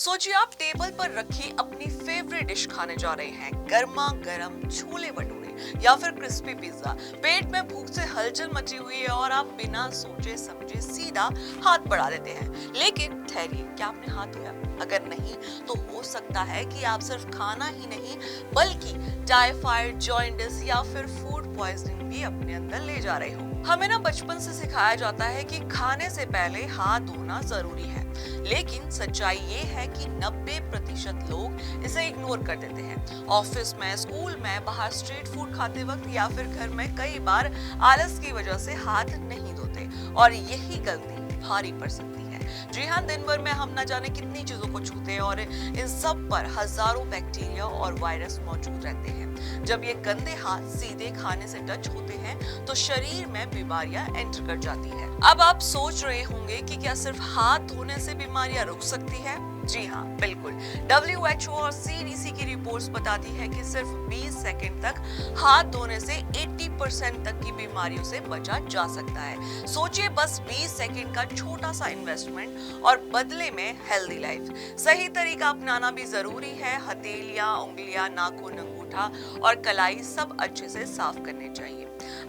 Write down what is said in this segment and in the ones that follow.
सोचिए आप टेबल पर रखी अपनी फेवरेट डिश खाने जा रहे हैं, गर्मा गर्म छोले भटूरे या फिर क्रिस्पी पिज्जा। पेट में भूख से हलचल मची हुई है और आप बिना सोचे समझे सीधा हाथ बढ़ा देते हैं। लेकिन ठहरिए, क्या आपने हाथ धोया? अगर नहीं तो हो सकता है कि आप सिर्फ खाना ही नहीं बल्कि टाइफाइड, जॉइंटिस या फिर फूड पॉइजनिंग भी अपने अंदर ले जा रहे हो। हमें ना बचपन से सिखाया जाता है कि खाने से पहले हाथ धोना जरूरी है, लेकिन सच्चाई ये है कि 90% लोग इसे इग्नोर कर देते हैं। ऑफिस में, स्कूल में, बाहर स्ट्रीट फूड खाते वक्त या फिर घर में कई बार आलस की वजह से हाथ नहीं धोते और यही गलती भारी पड़ सकती है। जी हाँ, दिन भर में हम न जाने कितनी चीजों को छूते हैं और इन सब पर हजारों बैक्टीरिया और वायरस मौजूद रहते हैं। जब ये गंदे हाथ सीधे खाने से टच होते हैं तो शरीर में बीमारियां एंटर कर जाती है। अब आप सोच रहे होंगे कि क्या सिर्फ हाथ धोने से बीमारियां रुक सकती है? जी हाँ, बिल्कुल। WHO और CDC की रिपोर्ट्स बताती है कि सिर्फ 20 सेकंड तक हाथ धोने से 80% तक की बीमारियों से बचा जा सकता है। सोचिए, बस 20 सेकंड का छोटा सा इन्वेस्टमेंट और बदले में हेल्दी लाइफ। सही तरीका अपनाना भी जरूरी है। हथेलियां, उंगलियां, नाखून, अंगूठा और कलाई सब अच्छे से साफ करने चाहिए।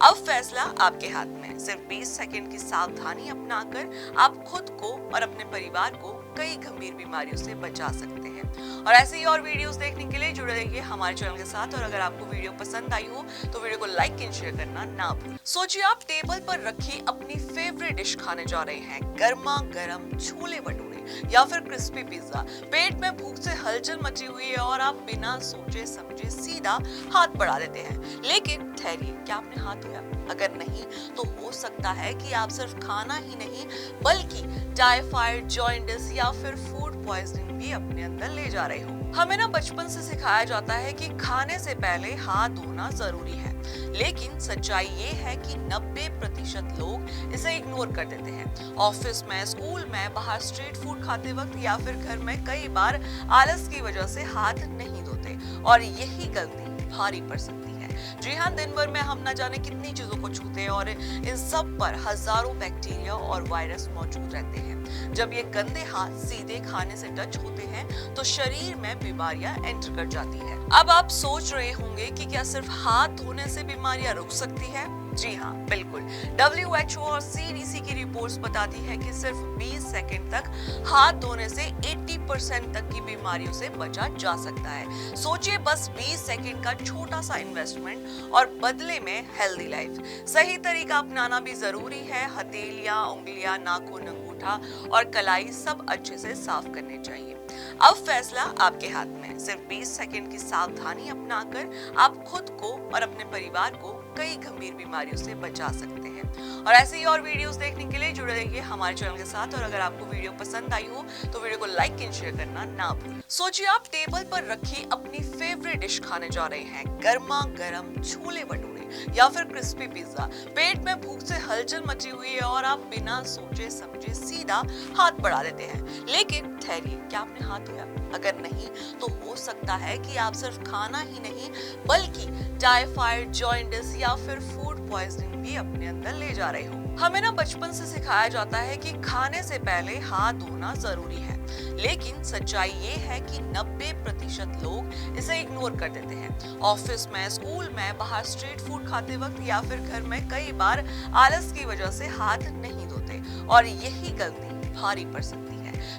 अब फैसला आपके हाथ में। सिर्फ 20 सेकंड की सावधानी अपनाकर आप खुद को और अपने परिवार को कई गंभीर बीमारियों से बचा सकते हैं। और ऐसे ही और वीडियोस देखने के लिए जुड़े रहिए हमारे चैनल के साथ। और अगर आपको वीडियो पसंद आई हो तो वीडियो को लाइक एंड शेयर करना ना भूलें। सोचिए आप टेबल पर रखी अपनी फेवरेट डिश खाने जा रहे हैं, गर्मा गर्म छोले भटूरे या फिर क्रिस्पी पिज्जा। पेट में भूख से हलचल मची हुई है और आप बिना सोचे समझे सीधा हाथ बढ़ा देते हैं। लेकिन ठहरिए, क्या आपने हाथ धोया? अगर नहीं तो हो सकता है कि आप सिर्फ खाना ही नहीं बल्कि टाइफाइड, जॉइंटिस या फिर फूड पॉइजनिंग भी अपने अंदर ले जा रहे हो। हमें ना बचपन से सिखाया जाता है कि खाने से पहले हाथ धोना जरूरी है, लेकिन सच्चाई ये है कि 90% लोग इसे इग्नोर कर देते हैं। ऑफिस में, स्कूल में, बाहर स्ट्रीट फूड खाते वक्त या फिर घर में कई बार आलस की वजह से हाथ नहीं धोते और यही गलती भारी पड़ सकती है। जी हाँ, दिन भर में हम न जाने कितनी चीजों को छूते हैं और इन सब पर हजारों बैक्टीरिया और वायरस मौजूद रहते हैं। जब ये गंदे हाथ सीधे खाने से टच होते हैं तो शरीर में बीमारियां एंटर कर जाती है। अब आप सोच रहे होंगे कि क्या सिर्फ हाथ धोने से बीमारियां रुक सकती है? जी हाँ, बिल्कुल। WHO और CDC की रिपोर्ट्स बताती है कि सिर्फ 20 सेकंड तक हाथ धोने से 80% तक की बीमारियों से बचा जा सकता है। सोचिए, बस 20 सेकंड का छोटा सा इन्वेस्टमेंट और बदले में हेल्दी लाइफ। सही तरीका अपनाना भी जरूरी है। हथेलियां, उंगलियां, नाखून, अंगूठा और कलाई सब अच्छे से साफ करने चाहिए। अब फैसला आपके हाथ में। सिर्फ 20 सेकंड की सावधानी अपनाकर आप खुद को और अपने परिवार को कई गंभीर बीमारियों से बचा सकते हैं। और ऐसे ही और वीडियोस देखने के लिए जुड़े रहिए हमारे चैनल के साथ। और अगर आपको वीडियो पसंद आई हो तो वीडियो को लाइक एंड शेयर करना ना भूलें। सोचिए आप टेबल पर रखी अपनी फेवरेट डिश खाने जा रहे हैं, गर्मा गर्म छोले भटूरे या फिर क्रिस्पी पिज्जा। पेट में भूख से हलचल मची हुई है और आप बिना सोचे समझे सीधा हाथ बढ़ा देते हैं। लेकिन ठहरिए, क्या आपने हाथ धोया? अगर नहीं तो हो सकता है कि आप सिर्फ खाना ही नहीं बल्कि टाइफाइड, जॉइंटिस या फिर फूड पॉइजनिंग भी अपने अंदर ले जा रहे हो। हमें ना बचपन से सिखाया जाता है कि खाने से पहले हाथ धोना जरूरी है, लेकिन सच्चाई ये है कि 90% लोग इसे इग्नोर कर देते हैं। ऑफिस में, स्कूल में, बाहर स्ट्रीट फूड खाते वक्त या फिर घर में कई बार आलस की वजह से हाथ नहीं धोते और यही गलती भारी पड़ सकती है।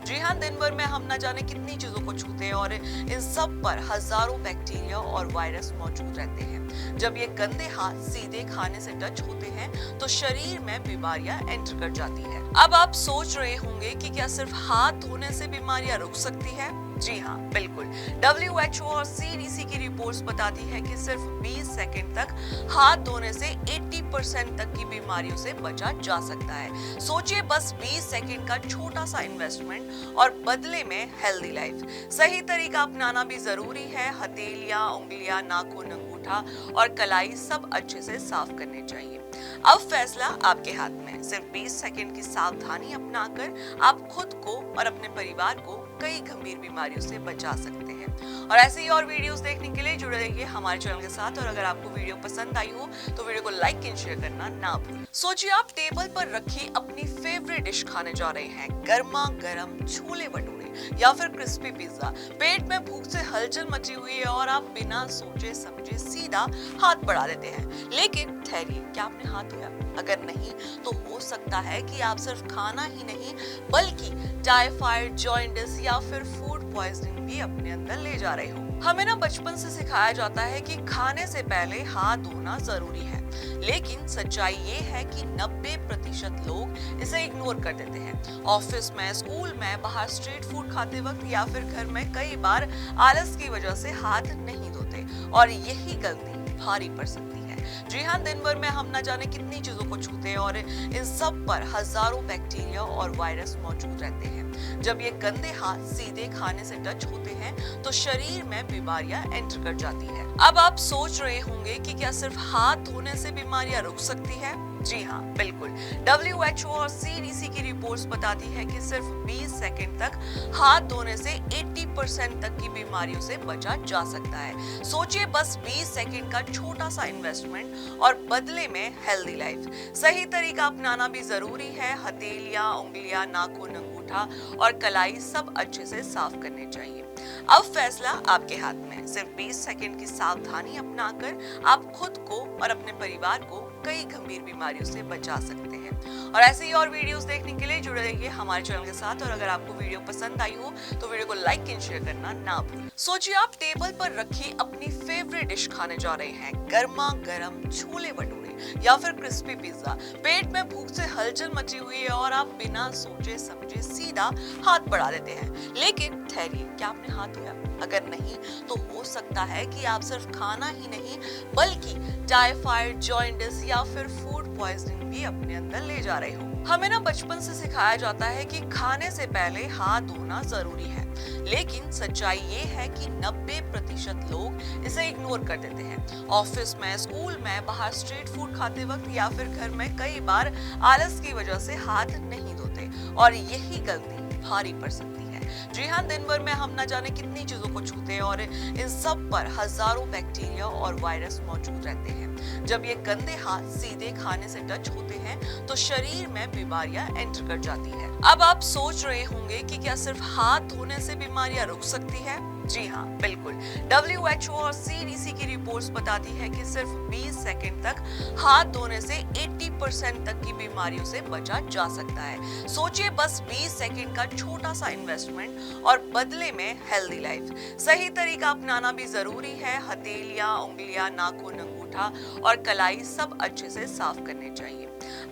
जी हाँ, दिन भर में हम न जाने कितनी चीजों को छूते हैं और इन सब पर हजारों बैक्टीरिया और वायरस मौजूद रहते हैं। जब ये गंदे हाथ सीधे खाने से टच होते हैं तो शरीर में बीमारियां एंटर कर जाती है। अब आप सोच रहे होंगे कि क्या सिर्फ हाथ धोने से बीमारियां रुक सकती है? जी हाँ, बिल्कुल। WHO और CDC की रिपोर्ट्स बताती है कि सिर्फ 20 सेकंड तक हाथ धोने से 80% तक की बीमारियों से बचा जा सकता है। सोचिए, बस 20 सेकंड का छोटा सा इन्वेस्टमेंट और बदले में हेल्दी लाइफ। सही तरीका अपनाना भी जरूरी है। हथेलियां, उंगलियां, नाखून, अंगूठा और कलाई सब अच्छे से साफ करने चाहिए। अब फैसला आपके हाथ में। सिर्फ 20 सेकंड की सावधानी अपनाकर आप खुद को और अपने परिवार को कई गंभीर बीमारियों से बचा सकते हैं। और ऐसे ही और वीडियोस देखने के लिए जुड़े रहिए हमारे चैनल के साथ। और अगर आपको वीडियो पसंद आई हो तो वीडियो को लाइक एंड शेयर करना ना भूलें। सोचिए आप टेबल पर रखी अपनी फेवरेट डिश खाने जा रहे हैं, गर्मा गर्म छोले भटूरे या फिर क्रिस्पी पिज्जा। पेट में भूख से हलचल मची हुई है और आप बिना सोचे समझे सीधा हाथ बढ़ा देते हैं। लेकिन ठहरिए, क्या आपने हाथ धोया? अगर नहीं तो हो सकता है कि आप सिर्फ खाना ही नहीं बल्कि टाइफाइड, जॉन्डिस या फिर फूड पॉइजनिंग भी अपने अंदर ले जा रहे हो। हमें ना बचपन से सिखाया जाता है कि खाने से पहले हाथ धोना जरूरी है, लेकिन सच्चाई ये है कि 90% लोग इसे इग्नोर कर देते हैं। ऑफिस में, स्कूल में, बाहर स्ट्रीट फूड खाते वक्त या फिर घर में कई बार आलस की वजह से हाथ नहीं धोते और यही गलती भारी पड़ सकती है। जी हाँ, दिन भर में हम न जाने कितनी चीजों को छूते हैं और इन सब पर हजारों बैक्टीरिया और वायरस मौजूद रहते हैं। जब ये गंदे हाथ सीधे खाने से टच होते हैं तो शरीर में बीमारियां एंटर कर जाती है। अब आप सोच रहे होंगे कि क्या सिर्फ हाथ धोने से बीमारियां रुक सकती है? जी हाँ, बिल्कुल। WHO और CDC की रिपोर्ट्स बताती है कि सिर्फ 20 सेकंड तक हाथ धोने से 80% तक की बीमारियों से बचा जा सकता है। सोचिए, बस 20 सेकंड का छोटा सा इन्वेस्टमेंट और बदले में हेल्दी लाइफ। सही तरीका अपनाना भी जरूरी है। हथेलियां, उंगलियां, नाखून, अंगूठा और कलाई सब अच्छे से साफ करने चाहिए। अब फैसला आपके हाथ में। सिर्फ 20 सेकंड की सावधानी अपनाकर आप खुद को और अपने परिवार को कई गंभीर बीमारियों से बचा सकते हैं। और ऐसे ही और वीडियोस देखने के लिए जुड़े रहिए हमारे चैनल के साथ। और अगर आपको वीडियो पसंद आई हो तो वीडियो को लाइक एंड शेयर करना ना भूलें। सोचिए, आप टेबल पर रखी अपनी फेवरेट डिश खाने जा रहे हैं, गर्मा गर्म छोले भटूरे या फिर क्रिस्पी पिज्जा। पेट में भूख से हलचल मची हुई है और आप बिना सोचे समझे सीधा हाथ बढ़ा देते हैं। लेकिन ठहरिए, क्या आपने हाथ धोया? अगर नहीं तो हो सकता है कि आप सिर्फ खाना ही नहीं बल्कि टाइफाइड, जॉन्डिस या फिर फूड पॉइजनिंग भी अपने अंदर ले जा रहे हो। हमें ना बचपन से सिखाया जाता है कि खाने से पहले हाथ धोना जरूरी है, लेकिन सच्चाई ये है कि 90% लोग इसे इग्नोर कर देते हैं। ऑफिस में, स्कूल में, बाहर स्ट्रीट फूड खाते वक्त या फिर घर में कई बार आलस की वजह से हाथ नहीं धोते और यही गलती भारी पड़ सकती है। जी हाँ, दिन भर में हम न जाने कितनी चीजों को छूते हैं और इन सब पर हजारों बैक्टीरिया और वायरस मौजूद रहते हैं। जब ये गंदे हाथ सीधे खाने से टच होते हैं तो शरीर में बीमारियां एंटर कर जाती है। अब आप सोच रहे होंगे कि क्या सिर्फ हाथ धोने से बीमारियां रुक सकती है? जी हाँ, बिल्कुल। WHO और CDC की रिपोर्ट्स बताती है कि सिर्फ 20 सेकंड तक हाथ धोने से 80% तक की बीमारियों से बचा जा सकता है। सोचिए, बस 20 सेकंड का छोटा सा इन्वेस्टमेंट और बदले में हेल्दी लाइफ। सही तरीका अपनाना भी जरूरी है। हथेलियां, उंगलियां, नाखून, अंगूठा और कलाई सब अच्छे से साफ करने चाहिए।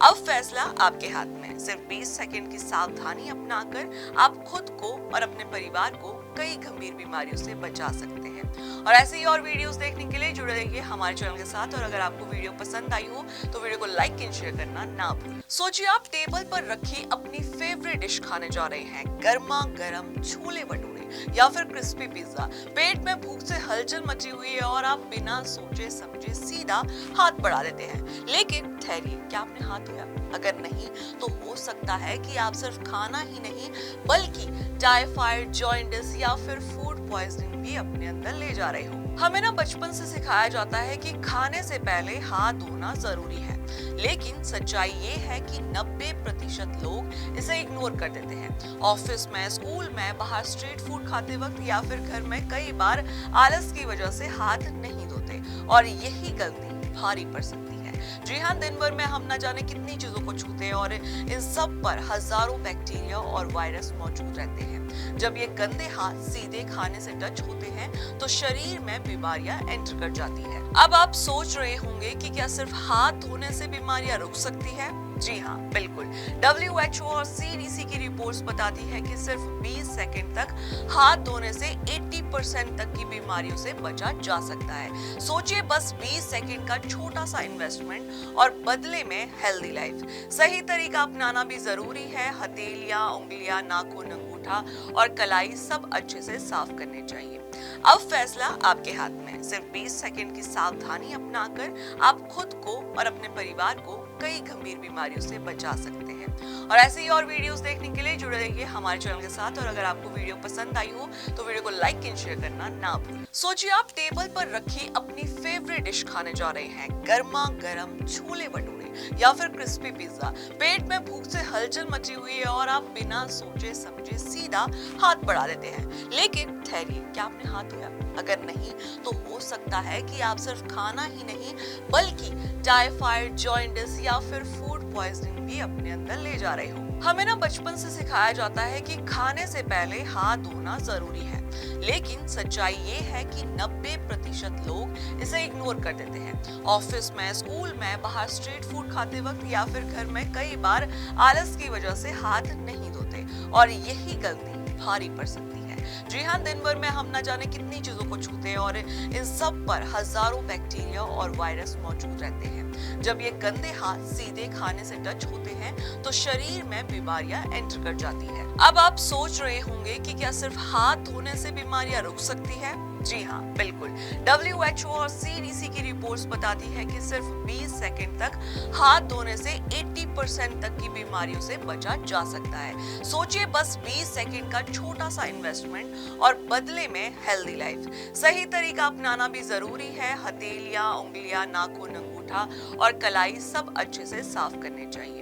अब फैसला आपके हाथ में। सिर्फ 20 सेकंड की सावधानी अपनाकर आप खुद को और अपने परिवार को कई गंभीर बीमारियों से बचा सकते हैं। और ऐसे ही और वीडियोस देखने के लिए जुड़े रहिए हमारे चैनल के साथ। और अगर आपको वीडियो पसंद आई हो तो वीडियो को लाइक एंड शेयर करना ना भूलें। सोचिए, आप टेबल पर रखी अपनी फेवरेट डिश खाने जा रहे हैं, गर्मा गर्म छोले भटूरे या फिर क्रिस्पी पिज्जा। पेट में भूख से हलचल मची हुई है और आप बिना सोचे समझे सीधा हाथ बढ़ा देते हैं। लेकिन ठहरिए, क्या आपने हाथ धोया? अगर नहीं तो हो सकता है कि आप सिर्फ खाना ही नहीं बल्कि टाइफाइड, जॉन्डिस या फिर फूड पॉइजनिंग भी अपने अंदर ले जा रहे हो। हमें ना बचपन से सिखाया जाता है कि खाने से पहले हाथ धोना जरूरी है, लेकिन सच्चाई ये है कि 90% लोग इसे इग्नोर कर देते हैं। ऑफिस में, स्कूल में, बाहर स्ट्रीट फूड खाते वक्त या फिर घर में कई बार आलस की वजह से हाथ नहीं धोते और यही गलती भारी पड़ सकती है। जी हाँ, दिन भर में हम न जाने कितनी चीजों को छूते हैं और इन सब पर हजारों बैक्टीरिया और वायरस मौजूद रहते हैं। जब ये गंदे हाथ सीधे खाने से टच होते हैं तो शरीर में बीमारियां एंटर कर जाती है। अब आप सोच रहे होंगे कि क्या सिर्फ हाथ धोने से बीमारियां रुक सकती है? जी हाँ, बिल्कुल। WHO और CDC की रिपोर्ट्स बताती है कि सिर्फ 20 सेकंड तक हाथ धोने से 80% तक की बीमारियों से बचा जा सकता है। सोचिए, बस 20 सेकंड का छोटा सा इन्वेस्टमेंट और बदले में हेल्दी लाइफ। सही तरीका अपनाना भी जरूरी है। हथेलियां, उंगलियां, नाखून, अंगूठा और कलाई सब अच्छे से साफ करने चाहिए। अब फैसला आपके हाथ में। सिर्फ 20 सेकंड की सावधानी अपनाकर आप खुद को और अपने परिवार को कई गंभीर बीमारियों से बचा सकते हैं। और ऐसे ही और वीडियोस देखने के लिए जुड़े रहिए हमारे चैनल के साथ। और अगर आपको वीडियो पसंद आई हो तो वीडियो को लाइक एंड शेयर करना ना भूलें। सोचिए, आप टेबल पर रखी अपनी फेवरेट डिश खाने जा रहे हैं, गर्मा गर्म छोले भटूरे या फिर क्रिस्पी पिज्जा। पेट में भूख से हलचल मची हुई है और आप बिना सोचे समझे सीधा हाथ बढ़ा देते हैं। लेकिन ठहरिए, क्या आपने हाथ धोया? अगर नहीं तो हो सकता है कि आप सिर्फ खाना ही नहीं बल्कि टाइफाइड, जॉइंटिस या फिर फूड पॉइजनिंग भी अपने अंदर ले जा रहे हो। हमें ना बचपन से सिखाया जाता है कि खाने से पहले हाथ धोना जरूरी है, लेकिन सच्चाई ये है कि 90% लोग इसे इग्नोर कर देते हैं। ऑफिस में, स्कूल में, बाहर स्ट्रीट फूड खाते वक्त या फिर घर में कई बार आलस की वजह से हाथ नहीं धोते और यही गलती भारी पड़ सकती है। जी हाँ, दिन भर में हम न जाने कितनी चीजों को छूते हैं और इन सब पर हजारों बैक्टीरिया और वायरस मौजूद रहते हैं। जब ये गंदे हाथ सीधे खाने से टच होते हैं तो शरीर में बीमारियां एंटर कर जाती है। अब आप सोच रहे होंगे कि क्या सिर्फ हाथ धोने से बीमारियां रुक सकती है? जी हाँ, बिल्कुल। WHO और CDC की रिपोर्ट्स बताती है कि सिर्फ 20 सेकंड तक हाथ धोने से 80% तक की बीमारियों से बचा जा सकता है। सोचिए, बस 20 सेकंड का छोटा सा इन्वेस्टमेंट और बदले में हेल्दी लाइफ। सही तरीका अपनाना भी जरूरी है। हथेलियां, उंगलियां, नाखून, अंगूठा और कलाई सब अच्छे से साफ करने चाहिए।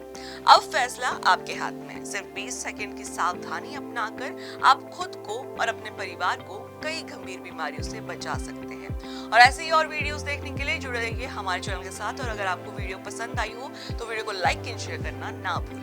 अब फैसला आपके हाथ में। सिर्फ 20 सेकंड की सावधानी अपनाकर आप खुद को और अपने परिवार को कई गंभीर बीमारियों से बचा सकते हैं। और ऐसे ही और वीडियोस देखने के लिए जुड़े रहिए हमारे चैनल के साथ। और अगर आपको वीडियो पसंद आई हो तो वीडियो को लाइक एंड शेयर करना ना भूलें।